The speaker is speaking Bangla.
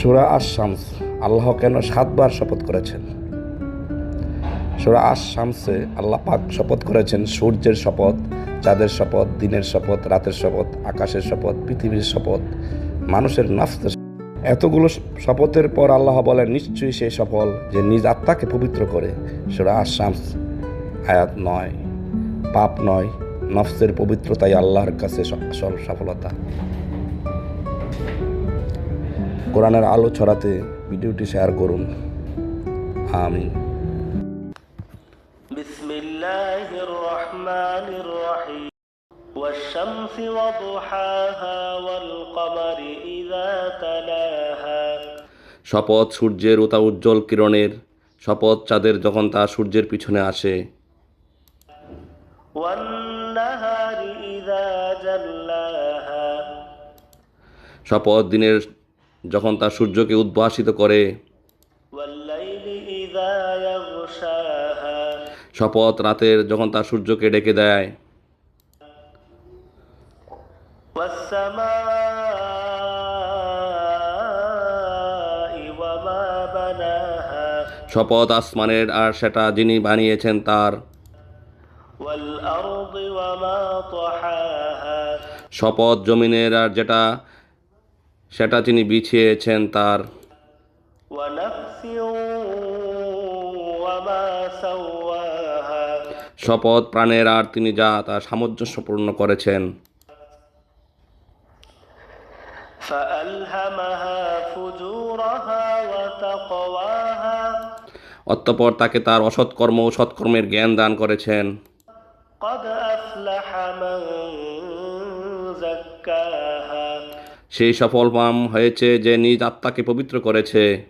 সূরা আশ-শামস, আল্লাহ কেন 7 বার শপথ করেছেন? সূরা আশ-শামসে আল্লাহ পাক শপথ করেছেন সূর্যের শপথ, চাঁদের শপথ, দিনের শপথ, রাতের শপথ, আকাশের শপথ, পৃথিবীর শপথ, মানুষের নফসের। এতগুলো শপথের পর আল্লাহ বলেন নিশ্চয়ই সে সফল যে নিজ আত্মাকে পবিত্র করে। সূরা আশ-শামস আয়াত 9। পাপ নয়, নফসের পবিত্রতাই আল্লাহর কাছে আসল সফলতা। কোরআনের আলো ছড়াতে ভিডিওটি শেয়ার করুন। আমিন। বিসমিল্লাহির রহমানির রহিম। والشمس وضحاها والقمر إذا تلاها। শপথ সূর্যের উজ্জ্বল কিরণের, শপথ চাঁদের যখন তা সূর্যের পিছনে আসে। والنهار إذا جلاها। শপথ দিনের যখন তা সূর্যকে উদ্ভাসিত করে। والليل إذا يغشاها। শপথ রাতের যখন তা সূর্যকে ডেকে দেয়। والسماء وما بناها। শপথ আসমানের আর সেটা যিনি বানিয়েছেন তার। والأرض وما طحاها। শপথ জমিনের আর সেটা তিনি বিছিয়েছেন তার। ونفس وما سواها। শপথ প্রাণের আর তিনি যা তা সামঞ্জস্যপূর্ণ করেছেন। فألهمها فجورها وتقواها। অতঃপর তাকে তার অসৎকর্ম ও সৎকর্মের জ্ঞান দান করেছেন। قد أفلح من زكاها। সেই সফলকাম হয়েছে যে নিজ আত্মাকে পবিত্র করেছে।